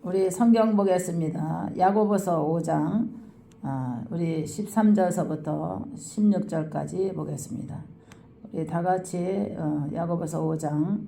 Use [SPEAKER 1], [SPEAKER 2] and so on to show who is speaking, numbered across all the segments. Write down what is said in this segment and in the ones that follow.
[SPEAKER 1] 우리 성경 보겠습니다. 야고보서 5장 우리 13절서부터 16절까지 보겠습니다. 우리 다 같이 야고보서 5장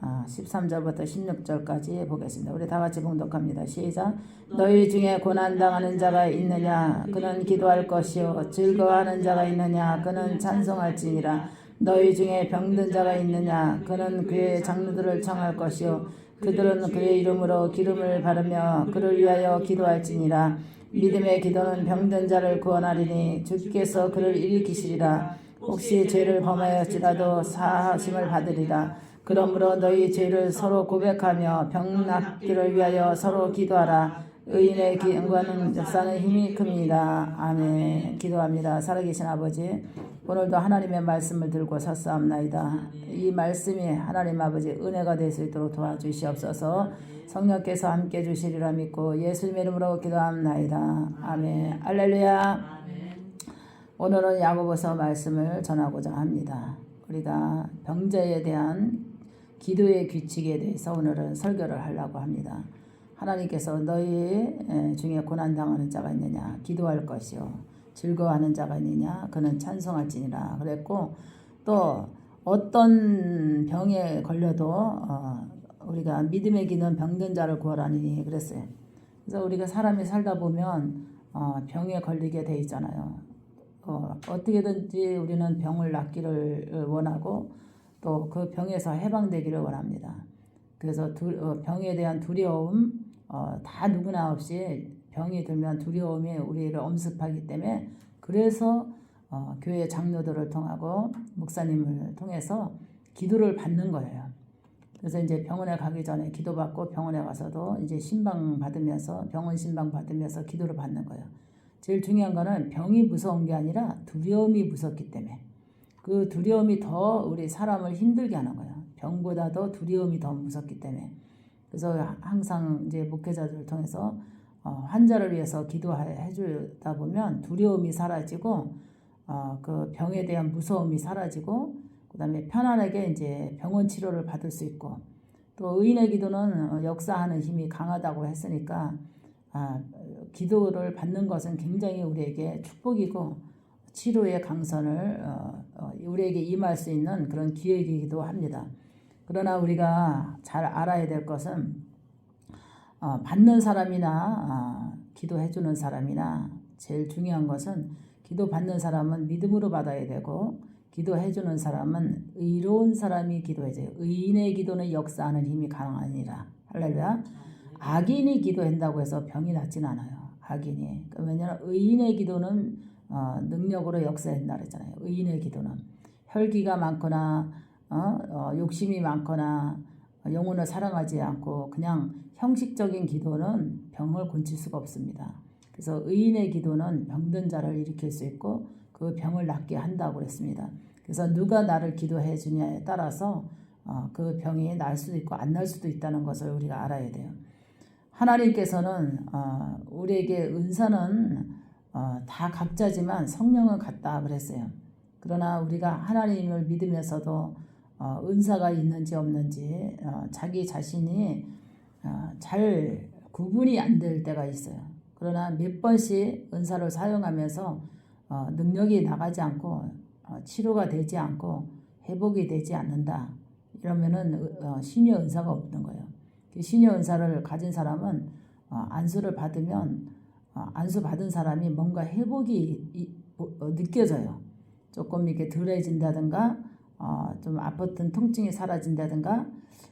[SPEAKER 1] 13절부터 16절까지 보겠습니다. 우리 다 같이 봉독합니다. 시작. 너희 중에 고난당하는 자가 있느냐? 그는 기도할 것이요. 즐거워하는 자가 있느냐? 그는 찬송할지니라. 너희 중에 병든 자가 있느냐? 그는 그의 장로들을 청할 것이요. 그들은 그의 이름으로 기름을 바르며 그를 위하여 기도할지니라. 믿음의 기도는 병든 자를 구원하리니 주께서 그를 일으키시리라. 혹시 죄를 범하였지라도 사하심을 받으리라. 그러므로 너희 죄를 서로 고백하며 병 낫기를 위하여 서로 기도하라. 의인의 기도는 역사는 힘이 큽니다. 아멘. 기도합니다. 살아계신 아버지, 오늘도 하나님의 말씀을 들고 섰사옵나이다. 이 말씀이 하나님 아버지 은혜가 될 수 있도록 도와주시옵소서. 성령께서 함께 주시리라 믿고 예수님의 이름으로 기도합나이다. 아멘. 할렐루야. 오늘은 야고보서 말씀을 전하고자 합니다. 우리가 병자에 대한 기도의 규칙에 대해서 오늘은 설교를 하려고 합니다. 하나님께서 너희 중에 고난당하는 자가 있느냐? 기도할 것이요. 즐거워하는 자가 있느냐? 그는 찬송할지니라. 그랬고 또 어떤 병에 걸려도 우리가 믿음의 기는 병든 자를 구하라니 그랬어요. 그래서 우리가 사람이 살다 보면 병에 걸리게 돼 있잖아요. 어떻게든지 우리는 병을 낫기를 원하고 또 그 병에서 해방되기를 원합니다. 그래서 병에 대한 두려움 다 누구나 없이 병이 들면 두려움이 우리를 엄습하기 때문에 그래서 교회 장로들을 통하고 목사님을 통해서 기도를 받는 거예요. 그래서 이제 병원에 가기 전에 기도받고 병원에 가서도 이제 신방 받으면서 병원 신방 받으면서 기도를 받는 거예요. 제일 중요한 거는 병이 무서운 게 아니라 두려움이 무섭기 때문에 그 두려움이 더 우리 사람을 힘들게 하는 거예요. 병보다도 두려움이 더 무섭기 때문에. 그래서 항상 이제 목회자들을 통해서 환자를 위해서 기도해 주다 보면 두려움이 사라지고 그 병에 대한 무서움이 사라지고 그다음에 편안하게 이제 병원 치료를 받을 수 있고 또 의인의 기도는 역사하는 힘이 강하다고 했으니까 기도를 받는 것은 굉장히 우리에게 축복이고 치료의 강선을 우리에게 임할 수 있는 그런 기회이기도 합니다. 그러나 우리가 잘 알아야 될 것은 받는 사람이나 기도해 주는 사람이나 제일 중요한 것은 기도 받는 사람은 믿음으로 받아야 되고 기도해 주는 사람은 의로운 사람이 기도해줘요. 의인의 기도는 역사하는 힘이 강하니라. 할렐루야. 악인이 기도한다고 해서 병이 낫진 않아요. 악인이. 왜냐하면 의인의 기도는 능력으로 역사한다 그랬잖아요. 의인의 기도는 혈기가 많거나 욕심이 많거나 영혼을 사랑하지 않고 그냥 형식적인 기도는 병을 고칠 수가 없습니다. 그래서 의인의 기도는 병든 자를 일으킬 수 있고 그 병을 낫게 한다고 그랬습니다. 그래서 누가 나를 기도해 주냐에 따라서 그 병이 날 수도 있고 안 날 수도 있다는 것을 우리가 알아야 돼요. 하나님께서는 우리에게 은사는 다 각자지만 성령은 같다 그랬어요. 그러나 우리가 하나님을 믿으면서도 은사가 있는지 없는지 자기 자신이 잘 구분이 안 될 때가 있어요. 그러나 몇 번씩 은사를 사용하면서 능력이 나가지 않고 치료가 되지 않고 회복이 되지 않는다. 이러면은 신의 은사가 없는 거예요. 신의 은사를 가진 사람은 안수를 받으면 안수 받은 사람이 뭔가 회복이 느껴져요. 조금 이렇게 덜해진다든가 좀 아팠던 통증이 사라진다든가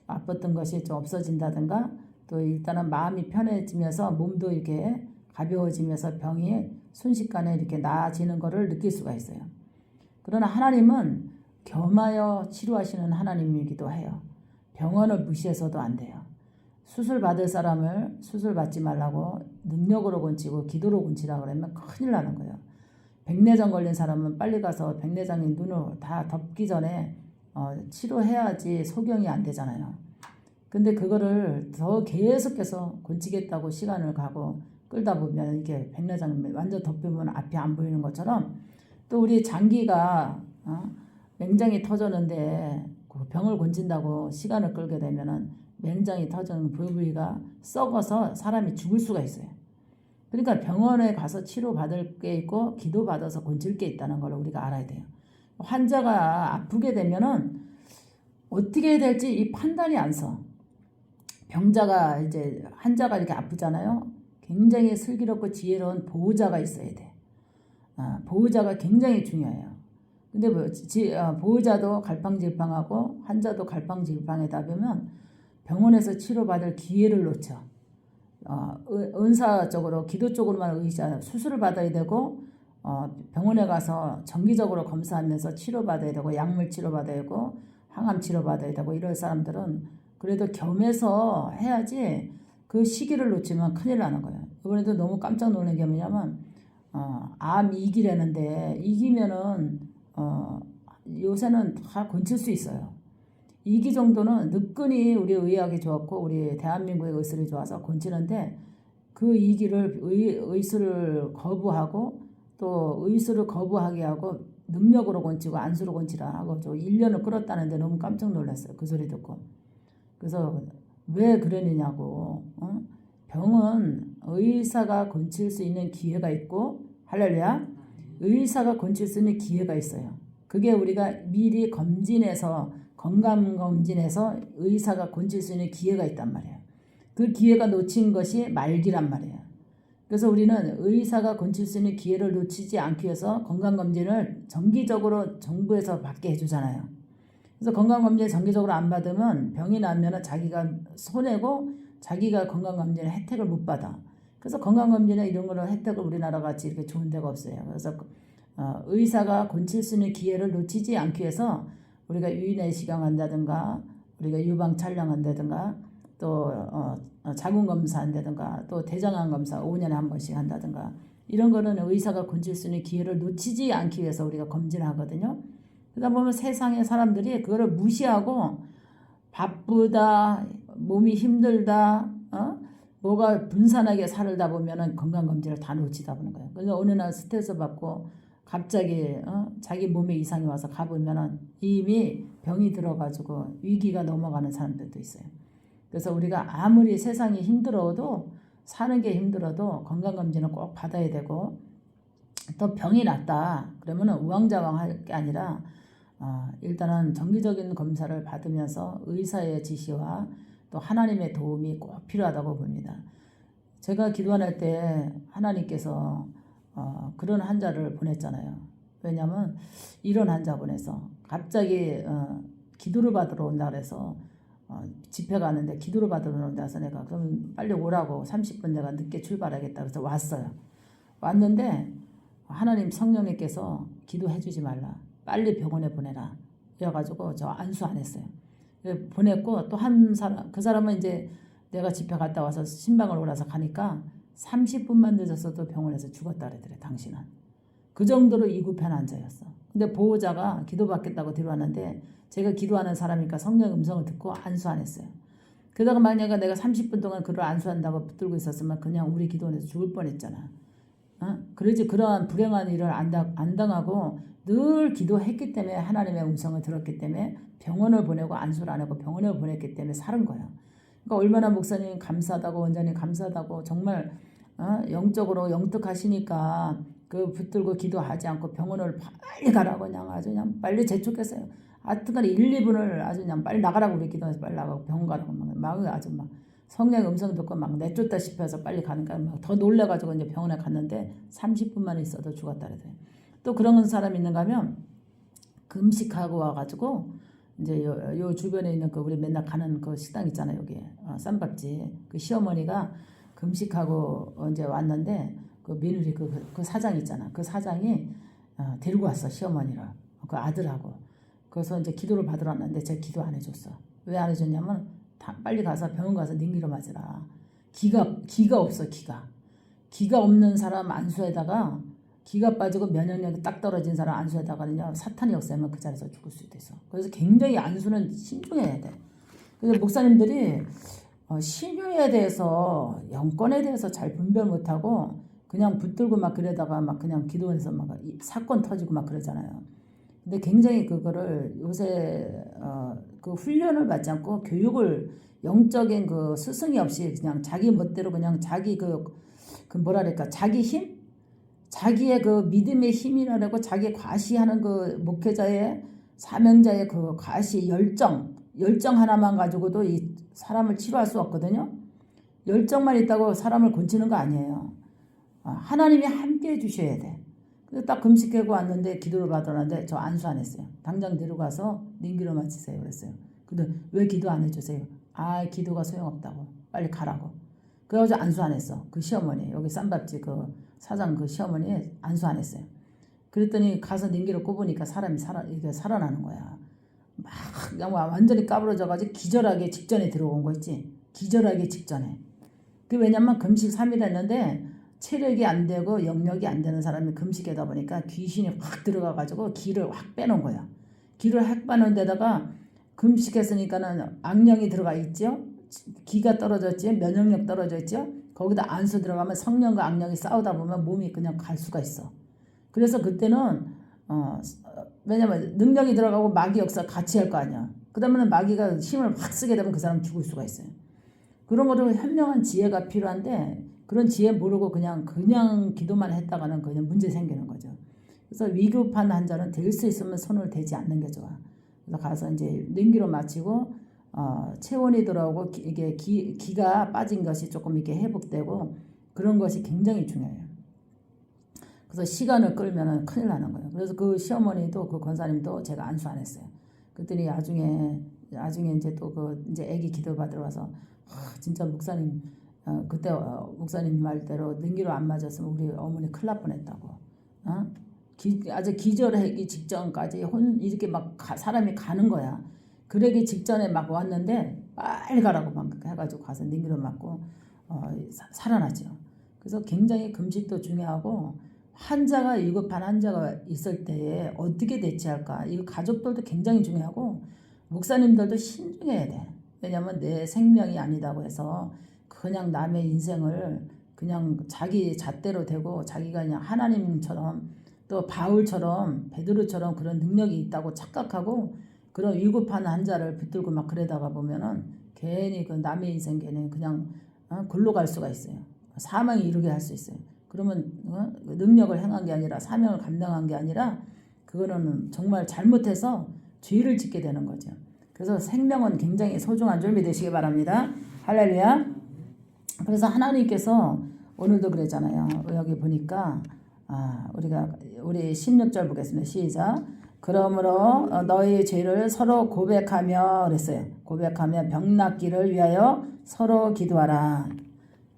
[SPEAKER 1] 아팠던 것이 좀 없어진다든가 또 일단은 마음이 편해지면서 몸도 이렇게 가벼워지면서 병이 순식간에 이렇게 나아지는 것을 느낄 수가 있어요. 그러나 하나님은 겸하여 치료하시는 하나님이기도 해요. 병원을 무시해서도 안 돼요. 수술 받을 사람을 수술 받지 말라고 능력으로 고치고 기도로 고치라고 그러면 큰일 나는 거예요. 백내장 걸린 사람은 빨리 가서 백내장이 눈을 다 덮기 전에 치료해야지 소경이 안 되잖아요. 근데 그거를 더 계속해서 고치겠다고 시간을 가고 끌다 보면 이게 백내장 완전 덮이면 앞이 안 보이는 것처럼 또 우리 장기가 맹장이 터졌는데 그 병을 고친다고 시간을 끌게 되면은 맹장이 터지는 부위가 썩어서 사람이 죽을 수가 있어요. 그러니까 병원에 가서 치료받을 게 있고 기도받아서 고칠 게 있다는 걸 우리가 알아야 돼요. 환자가 아프게 되면은 어떻게 해야 될지 이 판단이 안 서. 병자가 이제 환자가 이렇게 아프잖아요. 굉장히 슬기롭고 지혜로운 보호자가 있어야 돼. 보호자가 굉장히 중요해요. 근데 보호자도 갈팡질팡하고 환자도 갈팡질팡하다 보면 병원에서 치료받을 기회를 놓쳐. 은사 쪽으로 기도 쪽으로만 수술을 받아야 되고 병원에 가서 정기적으로 검사하면서 치료받아야 되고 약물 치료받아야 되고 항암 치료받아야 되고 이럴 사람들은 그래도 겸해서 해야지 그 시기를 놓치면 큰일 나는 거예요. 이번에도 너무 깜짝 놀란 게 뭐냐면 암 2기라는데 2기면은 요새는 다 고칠 수 있어요. 2기 정도는 늦끈이 우리 의학이 좋았고 우리 대한민국의 의술이 좋아서 고치는데 그 2기를 의술을 거부하고 또 의술을 거부하게 하고 능력으로 고치고 안수로 고치라 하고 1년을 끌었다는데 너무 깜짝 놀랐어요. 그 소리 듣고. 그래서 왜 그러느냐고. 병은 의사가 고칠 수 있는 기회가 있고 할렐루야. 의사가 고칠 수 있는 기회가 있어요. 그게 우리가 미리 건강검진해서 의사가 고칠 수 있는 기회가 있단 말이에요. 그 기회가 놓친 것이 말기란 말이에요. 그래서 우리는 의사가 고칠 수 있는 기회를 놓치지 않기 위해서 건강검진을 정기적으로 정부에서 받게 해주잖아요. 그래서 건강검진 정기적으로 안 받으면 병이 나면 자기가 손해고 자기가 건강검진의 혜택을 못 받아. 그래서 건강검진에 이런 거는 혜택을 우리나라 같이 이렇게 좋은 데가 없어요. 그래서 의사가 고칠 수 있는 기회를 놓치지 않기 위해서 우리가 유의내시경 한다든가 우리가 유방 촬영한다든가 또 자궁검사 한다든가 또 대장암 검사 5년에 한 번씩 한다든가 이런 거는 의사가 고칠 수 있는 기회를 놓치지 않기 위해서 우리가 검진을 하거든요. 그러다 보면 세상의 사람들이 그거를 무시하고 바쁘다, 몸이 힘들다, 뭐가 분산하게 살다 보면은 건강검진을 다 놓치다 보는 거예요. 그래서 어느 날 스트레스 받고 갑자기 자기 몸에 이상이 와서 가보면은 이미 병이 들어가지고 위기가 넘어가는 사람들도 있어요. 그래서 우리가 아무리 세상이 힘들어도 사는 게 힘들어도 건강검진을 꼭 받아야 되고 또 병이 났다 그러면은 우왕좌왕할 게 아니라 일단은 정기적인 검사를 받으면서 의사의 지시와 또 하나님의 도움이 꼭 필요하다고 봅니다. 제가 기도할 때 하나님께서 그런 환자를 보냈잖아요. 왜냐하면 이런 환자 보내서 갑자기 기도를 받으러 온다 그래서 집회 가는데 기도를 받으러 온다 해서 내가 그럼 빨리 오라고 30분 내가 늦게 출발하겠다 그래서 왔어요. 왔는데 하나님 성령님께서 기도해 주지 말라. 빨리 병원에 보내라. 이래가지고 저 안수 안 했어요. 보냈고 또 한 사람 그 사람은 이제 내가 집회 갔다 와서 신방을 오라서 가니까 30분만 늦었어도 병원에서 죽었다 그러더래. 당신은. 그 정도로 위급한 환자였어. 근데 보호자가 기도받겠다고 들어왔는데 제가 기도하는 사람이니까 성령 음성을 듣고 안수 안 했어요. 그러다가 만약에 내가 30분 동안 그를 안수한다고 붙들고 있었으면 그냥 우리 기도원에서 죽을 뻔했잖아. 그러지 그러한 불행한 일을 안 당하고 늘 기도했기 때문에 하나님의 음성을 들었기 때문에 병원을 보내고 안수를 안 하고 병원을 보냈기 때문에 살은 거예요. 그러니까 얼마나 목사님 감사하다고 원장님 감사하다고 정말 영적으로 영특하시니까 그 붙들고 기도하지 않고 병원을 빨리 가라고 그냥 아주 그냥 빨리 재촉했어요. 하여튼간 1, 2분을 아주 그냥 빨리 나가라고 우리 기도해서 빨리 나가고 병원 가라고 막 아주 막 성령 음성 듣고 막 내쫓다 싶어서 빨리 가니까 막 더 놀래가지고 이제 병원에 갔는데 30분만 있어도 죽었다 그래요. 또 그런 사람 있는가 하면 금식하고 와가지고 이제 요 주변에 있는 그 우리 맨날 가는 그 식당 있잖아요. 여기 쌈밥집 그 시어머니가 금식하고 이제 왔는데 그 며느리 그 사장 있잖아. 그 사장이 데리고 왔어 시어머니를 그 아들하고. 그래서 이제 기도를 받으러 왔는데 제가 기도 안 해줬어. 왜 안 해줬냐면 빨리 가서 병원 가서 링기로 맞으라. 기가 없어 기가 없는 사람 안수에다가 기가 빠지고 면역력이 딱 떨어진 사람 안수에다가는요 사탄이 없애면 그 자리에서 죽을 수도 있어. 그래서 굉장히 안수는 신중해야 돼. 그래서 목사님들이 신유에 대해서 영권에 대해서 잘 분별 못하고 그냥 붙들고 막 그러다가 막 그냥 기도해서 막 사건 터지고 막 그러잖아요. 근데 굉장히 그거를 요새 그 훈련을 받지 않고 교육을 영적인 그 스승이 없이 그냥 자기 멋대로 그냥 자기 그 뭐랄까 자기 힘, 자기의 그 믿음의 힘이라고 자기 과시하는 그 목회자의 사명자의 그 과시 열정 하나만 가지고도 이 사람을 치료할 수 없거든요. 열정만 있다고 사람을 고치는 거 아니에요. 하나님이 함께 해주셔야 돼. 그래서 딱 금식하고 왔는데 기도를 받았는데 저 안수 안 했어요. 당장 데려가서 링기로 맞추세요 그랬어요. 근데 왜 기도 안 해주세요? 기도가 소용없다고. 빨리 가라고. 그래가지고 안수 안 했어. 그 시어머니 여기 쌈밥집 그 사장 그 시어머니 안수 안 했어요. 그랬더니 가서 링기로 꼽으니까 사람이 이게 살아나는 거야. 막 그냥 완전히 까부러져가지고 기절하기 직전에 들어온 거 있지. 기절하기 직전에. 그 왜냐면 금식 3일 했는데 체력이 안 되고 영력이 안 되는 사람이 금식하다 보니까 귀신이 확 들어가가지고 기를 확 빼놓은 거야. 기를 확 빼놓은 데다가 금식했으니까는 악령이 들어가 있죠. 기가 떨어졌지, 면역력 떨어졌죠. 거기다 안수 들어가면 성령과 악령이 싸우다 보면 몸이 그냥 갈 수가 있어. 그래서 그때는 왜냐면 능력이 들어가고 마귀 역사 같이 할 거 아니야. 그러면 마귀가 힘을 확 쓰게 되면 그 사람 죽을 수가 있어요. 그런 거를 현명한 지혜가 필요한데 그런 지혜 모르고 그냥 기도만 했다가는 그냥 문제 생기는 거죠. 그래서 위급한 환자는 될 수 있으면 손을 대지 않는 게 좋아. 그래서 가서 이제 냉기로 마치고 체온이 들어오고 이게 기가 빠진 것이 조금 이렇게 회복되고 그런 것이 굉장히 중요해요. 그래서 시간을 끌면은 큰일 나는 거예요. 그래서 그 시어머니도 그 권사님도 제가 안수 안 했어요. 그랬더니 나중에 이제 또 이제 애기 기도 받으러 와서 진짜 목사님 그때 목사님 말대로 능기로 안 맞았으면 우리 어머니 큰일 날 뻔했다고. 아주 기절하기 직전까지 이렇게 막 사람이 가는 거야. 그러기 직전에 막 왔는데 빨리 가라고 막 해가지고 가서 능기로 맞고 살아나죠. 그래서 굉장히 금식도 중요하고 환자가 위급한 환자가 있을 때에 어떻게 대처할까 이거 가족들도 굉장히 중요하고 목사님들도 신중해야 돼. 왜냐하면 내 생명이 아니다고 해서 그냥 남의 인생을 그냥 자기 잣대로 되고 자기가 그냥 하나님처럼 또 바울처럼 베드로처럼 그런 능력이 있다고 착각하고 그런 위급한 환자를 붙들고 막 그러다가 보면은 괜히 그 남의 인생 괜히 그냥 골로 갈 수가 있어요. 사망에 이르게 할 수 있어요. 그러면 능력을 행한 게 아니라 사명을 감당한 게 아니라 그거는 정말 잘못해서 죄를 짓게 되는 거죠. 그래서 생명은 굉장히 소중한 줄 믿으시기 바랍니다. 할렐루야. 그래서 하나님께서 오늘도 그랬잖아요. 여기 보니까 우리 16절 보겠습니다. 시작. 그러므로 너희 죄를 서로 고백하며 그랬어요. 고백하며 병 낫기를 위하여 서로 기도하라.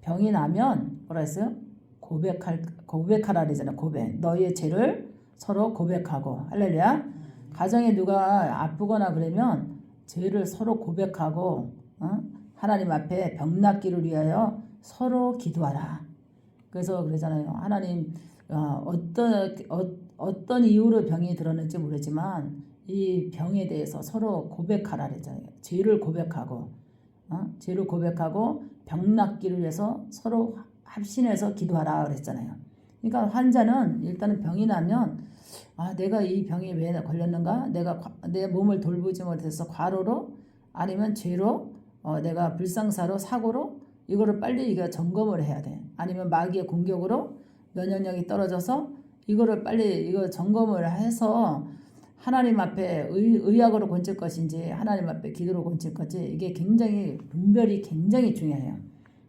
[SPEAKER 1] 병이 나면 뭐라 했어요? 고백하라 그러잖아요. 고백. 너희의 죄를 서로 고백하고. 할렐루야. 가정에 누가 아프거나 그러면 죄를 서로 고백하고 하나님 앞에 병 낫기를 위하여 서로 기도하라. 그래서 그러잖아요. 하나님 어떤 이유로 병이 들었는지 모르지만 이 병에 대해서 서로 고백하라 그랬잖아요. 죄를 고백하고 병 낫기를 위해서 서로 합심해서 기도하라 그랬잖아요. 그러니까 환자는 일단은 병이 나면 내가 이 병이 왜 걸렸는가? 내가 내 몸을 돌보지 못해서 과로로 아니면 죄로 내가 불상사로 사고로 이거를 빨리 이거 점검을 해야 돼. 아니면 마귀의 공격으로 면역력이 떨어져서 이거를 빨리 이거 점검을 해서 하나님 앞에 의학으로 고칠 것인지 하나님 앞에 기도로 고칠 것인지 이게 굉장히 분별이 굉장히 중요해요.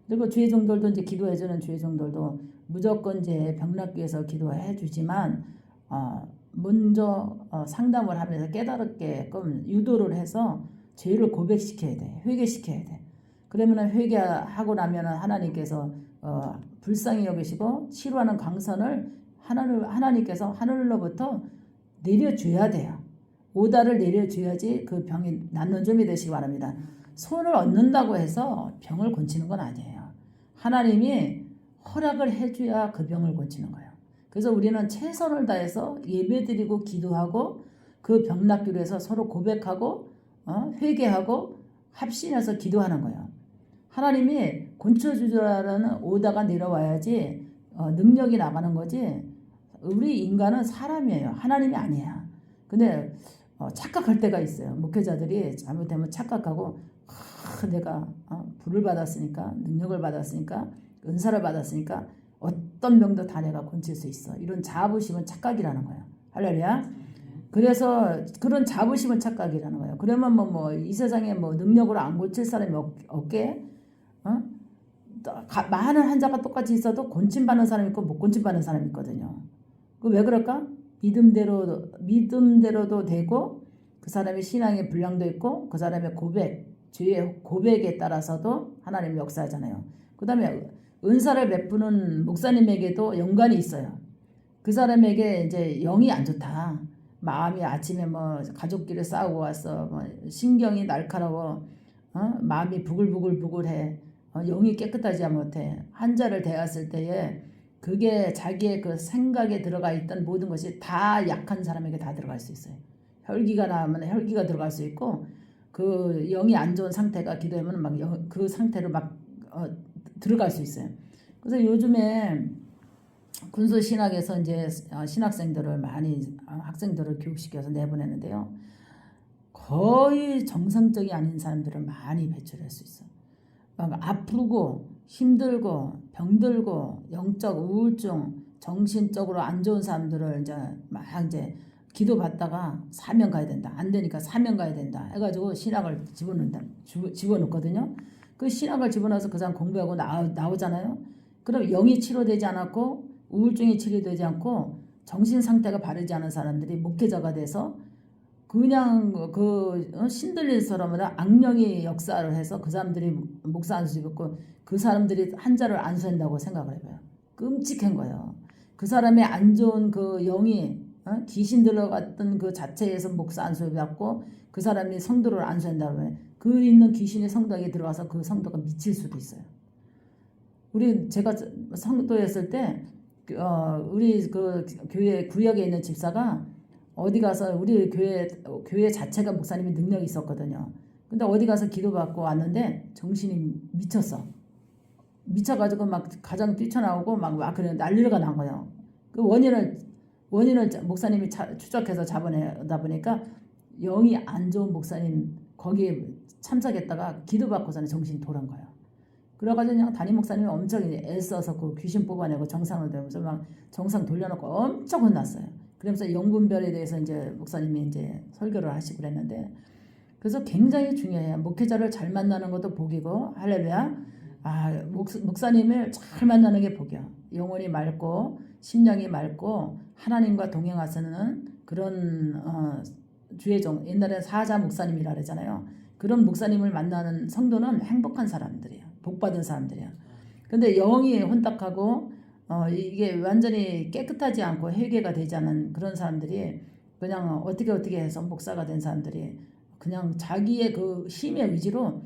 [SPEAKER 1] 그리고 주의종들도 이제 기도해주는 주의종들도 무조건 이제 병 낫기 위해서 기도해 주지만 먼저 상담을 하면서 깨달았게끔 유도를 해서 죄를 고백시켜야 돼. 회개시켜야 돼. 그러면 회개하고 나면 하나님께서 불쌍히 여기시고 치료하는 광선을 하나님께서 하늘로부터 내려줘야 돼요. 오다를 내려줘야지 그 병이 낫는 줄 믿으시기 바랍니다. 손을 얻는다고 해서 병을 고치는 건 아니에요. 하나님이 허락을 해줘야 그 병을 고치는 거예요. 그래서 우리는 최선을 다해서 예배드리고 기도하고 그 병 낫기로 해서 서로 고백하고 회개하고 합심해서 기도하는 거예요. 하나님이 고쳐주라는 오다가 내려와야지 능력이 나가는 거지. 우리 인간은 사람이에요. 하나님이 아니야. 근데 착각할 때가 있어요. 목회자들이 잘못되면 착각하고 내가 불을 받았으니까, 능력을 받았으니까, 은사를 받았으니까 어떤 병도 다 내가 고칠 수 있어. 이런 자부심은 착각이라는 거야. 할렐루야. 그래서 그런 자부심은 착각이라는 거예요. 그러면 이 세상에 능력으로 안 고칠 사람이 없게, 많은 환자가 똑같이 있어도 곤침받는 사람이 있고 못 곤침받는 사람이 있거든요. 그 왜 그럴까? 믿음대로도 되고, 그 사람의 신앙의 분량도 있고, 그 사람의 주의 고백에 따라서도 하나님이 역사하잖아요. 그 다음에 은사를 베푸는 목사님에게도 연관이 있어요. 그 사람에게 이제 영이 안 좋다. 마음이 아침에 가족끼리 싸우고 왔어. 신경이 날카로워. 마음이 부글부글부글해. 영이 깨끗하지 못해. 환자를 대했을 때에 그게 자기의 그 생각에 들어가 있던 모든 것이 다 약한 사람에게 다 들어갈 수 있어요. 혈기가 나면 혈기가 들어갈 수 있고, 그 영이 안 좋은 상태가 기도하면 그 상태로 들어갈 수 있어요. 그래서 요즘에 군수 신학에서 이제 신학생들을 학생들을 교육시켜서 내보내는데요. 거의 정상적이 아닌 사람들을 많이 배출할 수 있어. 아프고 힘들고 병들고 영적 우울증, 정신적으로 안 좋은 사람들을 이제 기도받다가 사명 가야 된다. 안 되니까 사명 가야 된다. 해가지고 신학을 집어넣거든요. 그 신학을 집어넣어서 그 사람 공부하고 나오잖아요. 그럼 영이 치료되지 않았고 우울증이 치료되지 않고 정신 상태가 바르지 않은 사람들이 목회자가 돼서 그냥 신들린 사람은 악령이 역사를 해서 그 사람들이 목사 안수 입고 그 사람들이 한자를 안수한다고 생각을 해봐요. 끔찍한 거예요. 그 사람의 안 좋은 그 영이 귀신 들어갔던 그 자체에서 목사 안수 받고 그 사람이 성도를 안수한다고 해. 그 있는 귀신이 성도에게 들어가서 그 성도가 미칠 수도 있어요. 제가 성도였을 때 우리 그 교회 구역에 있는 집사가 어디 가서 우리 교회 자체가 목사님이 능력이 있었거든요. 근데 어디 가서 기도받고 왔는데 정신이 미쳐가지고 가정 뛰쳐나오고 그래 난리가 난 거예요. 그 원인을 목사님이 추적해서 잡아내다 보니까 영이 안 좋은 목사님 거기에 참석했다가 기도받고서는 정신이 돌아온 거예요. 그래가지고 그냥 담임 목사님이 엄청 애써서 그 귀신 뽑아내고 정상을 되면서 정상 돌려놓고 엄청 혼났어요. 그러면서 영분별에 대해서 이제 목사님이 이제 설교를 하시고 그랬는데, 그래서 굉장히 중요해요. 목회자를 잘 만나는 것도 복이고, 할렐루야. 목사님을 잘 만나는 게 복이야. 영혼이 맑고 심령이 맑고 하나님과 동행하시는 그런 주의종, 옛날에 사자 목사님이라 그러잖아요. 그런 목사님을 만나는 성도는 행복한 사람들이에요. 복받은 사람들이에요. 근데 영이 혼탁하고 이게 완전히 깨끗하지 않고 회개가 되지 않은 그런 사람들이 그냥 어떻게 해서 목사가 된 사람들이 그냥 자기의 그 힘의 의지로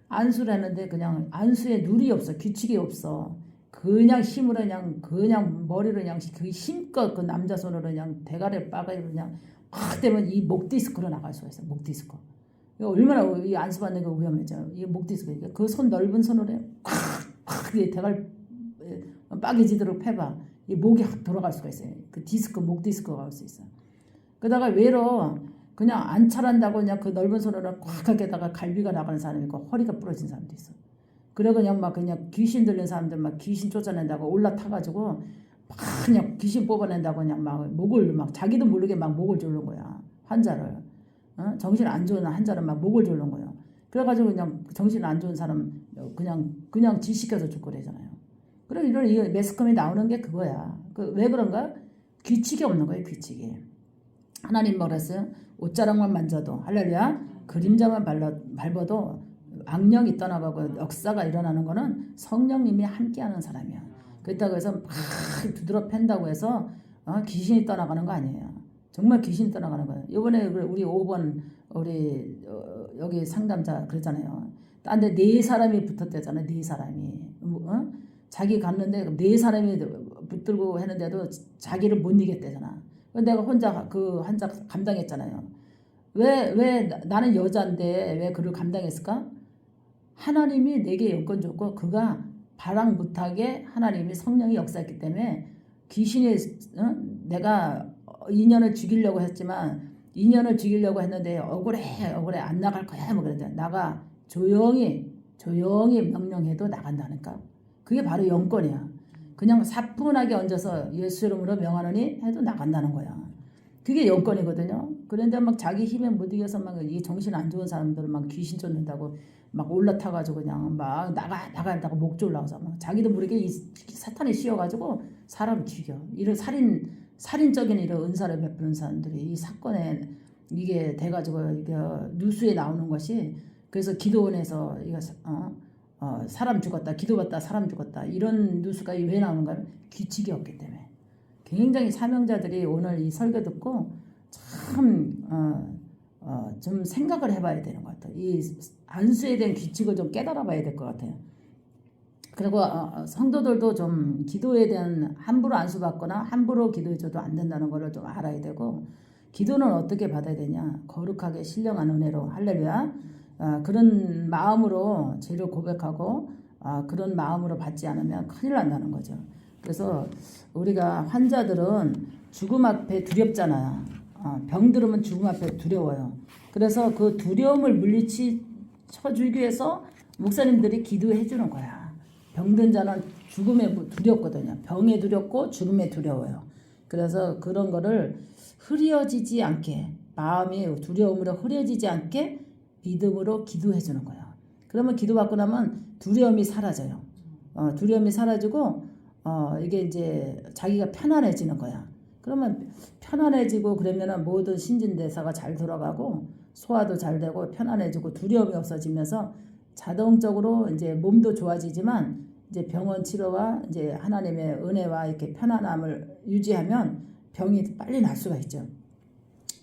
[SPEAKER 1] 안수를 하는데 그냥 안수에 누리 없어. 규칙이 없어. 그냥 힘으로 그냥 머리로 그냥 그 힘껏 그 남자 손으로 그냥 대가리 빠가지고 그냥 확 되면 이 목 디스크로 나갈 수가 있어. 목 디스크. 얼마나 이 안수받는 거 위험했죠. 이 목 디스크. 그 손 넓은 손으로 확 대가리 빠개지도록 패봐. 이 목이 확 돌아갈 수가 있어요. 그 디스크, 목 디스크가 갈 수 있어. 그러다가 외로 그냥 안찰한다고 그냥 그 넓은 손으로 꽉 하게다가 갈비가 나가는 사람이 있고 허리가 부러진 사람도 있어. 그래 그냥 귀신 들린 사람들 귀신 쫓아낸다고 올라타가지고 그냥 귀신 뽑아낸다고 그냥 목을 자기도 모르게 목을 조르는 거야. 환자를. 정신 안 좋은 환자를 목을 조르는 거야. 그래가지고 그냥 정신 안 좋은 사람 그냥 지시켜서 죽고 그러잖아요. 그래 이런 매스컴이 나오는 게 그거야. 왜 그런가? 규칙이 없는 거예요. 규칙이. 하나님 뭐라 했어요? 옷자락만 만져도 할렐루야. 그림자만 밟아도 악령이 떠나가고 역사가 일어나는 거는 성령님이 함께하는 사람이야. 그렇다고 해서 막 두드러 팬다고 해서 귀신이 떠나가는 거 아니에요. 정말 귀신이 떠나가는 거예요. 이번에 우리 5번 여기 상담자 그러잖아요. 딴 데 4사람이 붙었대잖아요. 4사람이. 자기 갔는데 4사람이 붙들고 했는데도 자기를 못 이겼대잖아. 내가 혼자 그 환자 감당했잖아요. 왜 나는 여자인데 왜 그를 감당했을까? 하나님이 내게 여건 줬고 그가 발악 못하게 하나님이 성령이 역사했기 때문에 귀신이 내가 인연을 죽이려고 했는데 억울해 안 나갈 거야 그랬는데 나가 조용히 명령해도 나간다니까. 그게 바로 영권이야. 그냥 사뿐하게 얹어서 예수 이름으로 명하노니 해도 나간다는 거야. 그게 영권이거든요. 그런데 막 자기 힘에 못 이겨서 막 이 정신 안 좋은 사람들은 막 귀신 쫓는다고 막 올라타가지고 그냥 막 나간다고 목조 올라가서 막 자기도 모르게 이 사탄에 씌워가지고 사람을 죽여. 이런 살인적인 이런 은사를 베푸는 사람들이 이 사건에 이게 돼가지고 이게 뉴스에 나오는 것이 그래서 기도원에서 이거 사람 죽었다, 기도받다 사람 죽었다 이런 뉴스가 왜 나오는가 하면 규칙이 없기 때문에. 굉장히 사명자들이 오늘 이 설교 듣고 참 좀 생각을 해봐야 되는 것 같아요. 이 안수에 대한 규칙을 좀 깨달아봐야 될 것 같아요. 그리고 성도들도 좀 기도에 대한 함부로 안수받거나 함부로 기도해줘도 안 된다는 것을 좀 알아야 되고, 기도는 어떻게 받아야 되냐, 거룩하게 신령한 은혜로 할렐루야, 그런 마음으로 죄를 고백하고 그런 마음으로 받지 않으면 큰일 난다는 거죠. 그래서 우리가 환자들은 죽음 앞에 두렵잖아요. 병 들으면 죽음 앞에 두려워요. 그래서 그 두려움을 물리쳐주기 위해서 목사님들이 기도해 주는 거야. 병든 자는 죽음에 두렵거든요. 병에 두렵고 죽음에 두려워요. 그래서 그런 거를 흐려지지 않게, 마음이 두려움으로 흐려지지 않게 믿음으로 기도해 주는 거야. 그러면 기도받고 나면 두려움이 사라져요. 두려움이 사라지고 이게 이제 자기가 편안해지는 거야. 그러면 편안해지고 그러면은 모든 신진대사가 잘 돌아가고 소화도 잘 되고 편안해지고 두려움이 없어지면서 자동적으로 이제 몸도 좋아지지만 이제 병원 치료와 이제 하나님의 은혜와 이렇게 편안함을 유지하면 병이 빨리 날 수가 있죠.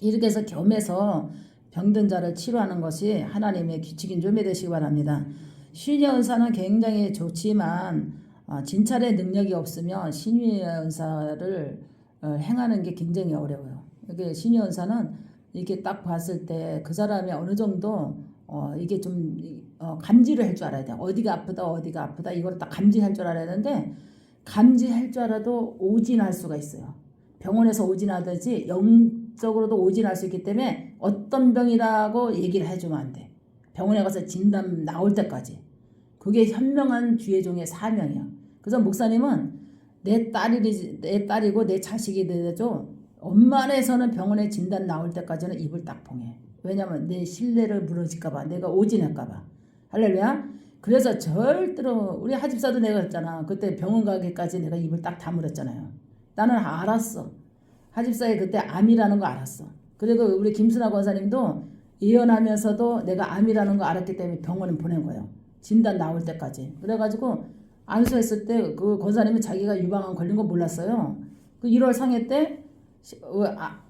[SPEAKER 1] 이렇게 해서 겸해서 병든 자를 치료하는 것이 하나님의 규칙인 줄 믿으시기 바랍니다. 신의 은사는 굉장히 좋지만 진찰의 능력이 없으면 신의 은사를 행하는 게 굉장히 어려워요. 이게 신의 은사는 이렇게 딱 봤을 때 그 사람이 어느 정도 이게 좀 감지를 할 줄 알아야 돼. 어디가 아프다 이걸 딱 감지할 줄 알아야 되는데, 감지할 줄 알아도 오진할 수가 있어요. 병원에서 오진하듯이 영적으로도 오진할 수 있기 때문에 어떤 병이라고 얘기를 해주면 안 돼. 병원에 가서 진단 나올 때까지. 그게 현명한 주의 종의 사명이야. 그래서 목사님은 내 딸이고 내 자식이 되죠. 엄마네서는 병원에 진단 나올 때까지는 입을 딱 봉해. 왜냐면 내 신뢰를 무너질까봐, 내가 오진할까봐. 할렐루야. 그래서 절대로 우리 하집사도 내가 했잖아. 그때 병원 가기까지 내가 입을 딱 다물었잖아요. 나는 알았어. 하집사에 그때 암이라는 거 알았어. 그리고 우리 김순아 권사님도 예언하면서도 내가 암이라는 거 알았기 때문에 병원에 보낸 거예요. 진단 나올 때까지. 그래가지고 안수했을 때 그 권사님은 자기가 유방암 걸린 거 몰랐어요. 그 1월 상해 때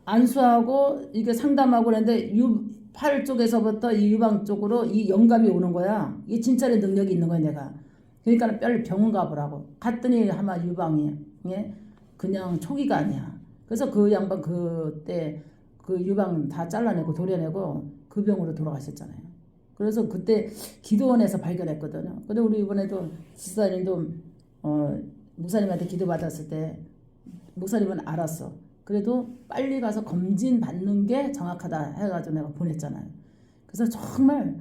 [SPEAKER 1] 안수하고 이게 상담하고 그랬는데 팔 쪽에서부터 이 유방 쪽으로 이 영감이 오는 거야. 이게 진찰의 능력이 있는 거야 내가. 그러니까 빨리 병원 가보라고. 갔더니 아마 유방이 그냥 초기가 아니야. 그래서 그 양반 그때 그 유방 다 잘라내고 도려내고 그 병으로 돌아가셨잖아요. 그래서 그때 기도원에서 발견했거든요. 근데 우리 이번에도 지사님도 목사님한테 기도받았을 때 목사님은 알았어. 그래도 빨리 가서 검진 받는 게 정확하다 해가지고 내가 보냈잖아요. 그래서 정말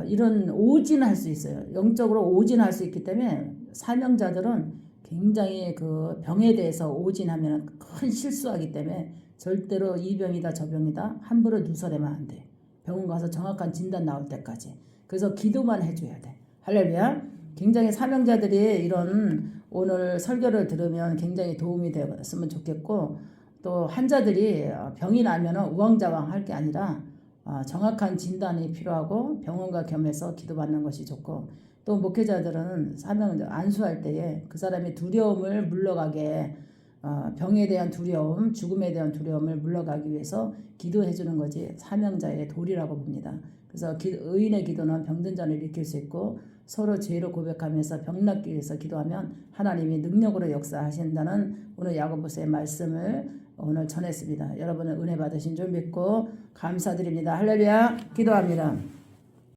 [SPEAKER 1] 이런 오진할 수 있어요. 영적으로 오진할 수 있기 때문에 사명자들은 굉장히 그 병에 대해서 오진하면 큰 실수하기 때문에 절대로 이 병이다 저 병이다 함부로 누설하면 안 돼. 병원 가서 정확한 진단 나올 때까지. 그래서 기도만 해줘야 돼. 할렐루야. 굉장히 사명자들이 이런 오늘 설교를 들으면 굉장히 도움이 되었으면 좋겠고, 또 환자들이 병이 나면 우왕좌왕 할 게 아니라 정확한 진단이 필요하고 병원과 겸해서 기도받는 것이 좋고, 또 목회자들은 사명자 안수할 때에 그 사람의 두려움을 물러가게, 병에 대한 두려움, 죽음에 대한 두려움을 물러가기 위해서 기도해 주는 것이 사명자의 도리라고 봅니다. 그래서 의인의 기도는 병든 자를 일으킬 수 있고, 서로 죄로 고백하면서 병 낫기 위해서 기도하면 하나님이 능력으로 역사하신다는 오늘 야고보서의 말씀을 오늘 전했습니다. 여러분은 은혜 받으신 줄 믿고 감사드립니다. 할렐루야. 기도합니다.